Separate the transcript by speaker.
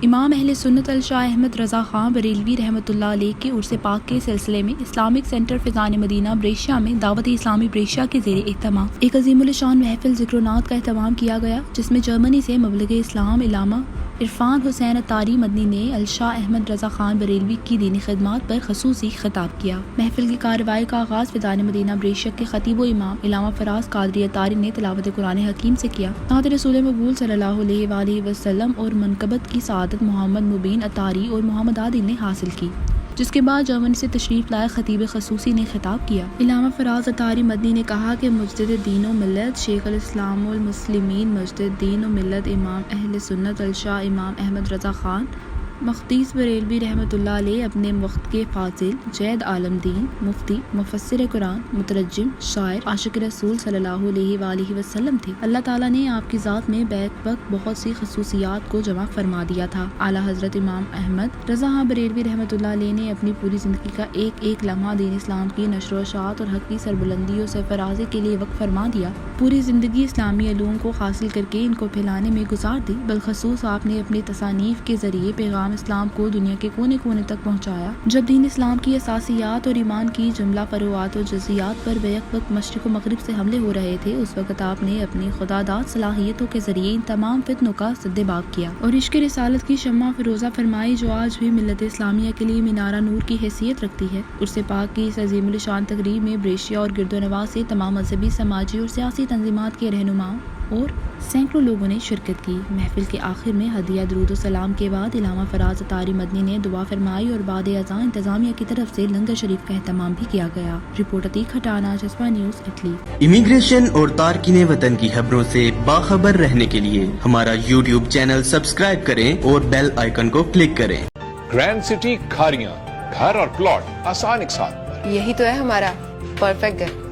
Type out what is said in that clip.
Speaker 1: امام اہل سنت الشاہ احمد رضا خان بریلوی رحمۃ اللہ علیہ کے عرس پاک کے سلسلے میں Islamic centre Faizan Madina Brescia میں دعوت اسلامی بریشیا کے زیر اہتمام ایک عظیم الشان محفل ذکر و نعت کا اہتمام کیا گیا، جس میں جرمنی سے مبلغ اسلام علامہ عرفان حسین اتاری مدنی نے الشاہ احمد رضا خان بریلوی کی دینی خدمات پر خصوصی خطاب کیا۔ محفل کی کارروائی کا آغاز فیضان مدینہ بریشیا کے خطیب و امام علامہ فراز قادری اتاری نے تلاوت قرآن حکیم سے کیا۔ نعت رسول مقبول صلی اللہ علیہ وآلہ وسلم اور منقبت کی سعادت محمد مبین اتاری اور محمد عادل نے حاصل کی، جس کے بعد جرمنی سے تشریف لائے خطیب خصوصی نے خطاب کیا۔ علامہ فراز اتاری مدنی نے کہا کہ مجدد دین و ملت شیخ الاسلام والمسلمین مجدد دین و ملت امام اہل سنت الشاہ امام احمد رضا خان مخدیث بریلوی رحمۃ اللہ علیہ اپنے وقت کے فاضل، جید عالم دین، مفتی، مفسر قرآن، مترجم، شاعر، عاشق رسول صلی اللہ علیہ وآلہ وسلم تھے۔ اللہ تعالیٰ نے آپ کی ذات میں بیک وقت بہت سی خصوصیات کو جمع فرما دیا تھا۔ اعلیٰ حضرت امام احمد رضا خان بریلوی رحمۃ اللہ علیہ نے اپنی پوری زندگی کا ایک ایک لمحہ دین اسلام کی نشر و اشاعت اور حق کی سربلندیوں سے فرازے کے لیے وقف فرما دیا۔ پوری زندگی اسلامی علوم کو حاصل کر کے ان کو پھیلانے میں گزار دی۔ بالخصوص آپ نے اپنی تصانیف کے ذریعے پیغام اسلام کو دنیا کے کونے کونے تک پہنچایا۔ جب دین اسلام کی اساسیات اور ایمان کی جملہ فروعات و جزیات پر بیک وقت مشرق و مغرب سے حملے ہو رہے تھے، اس وقت آپ نے اپنی خداداد صلاحیتوں کے ذریعے ان تمام فتنوں کا سد باق کیا اور عشق رسالت کی شمع فروزہ فرمائی، جو آج بھی ملت اسلامیہ کے لیے مینارہ نور کی حیثیت رکھتی ہے۔ عرس پاک کی اس عظیم الشان تقریب میں بریشیا اور گرد و نواح سے تمام مذہبی، سماجی اور سیاسی تنظیمات کے رہنماؤں اور سینکڑوں لوگوں نے شرکت کی۔ محفل کے آخر میں ہدیہ درود و سلام کے بعد علامہ فراز اتاری مدنی نے دعا فرمائی اور بعد ازاں انتظامیہ کی طرف سے لنگر شریف کا اہتمام بھی کیا گیا۔ رپورٹ عتیق ہٹانا، جذبہ نیوز، اٹلی۔
Speaker 2: امیگریشن اور تارکین وطن کی خبروں سے باخبر رہنے کے لیے ہمارا یوٹیوب چینل سبسکرائب کریں اور بیل آئیکن کو کلک کریں۔
Speaker 3: گرینڈ سٹی کھاریاں، گھر اور پلاٹ آسان ایک ساتھ۔
Speaker 4: یہی تو ہے ہمارا پرفیکٹ گھر۔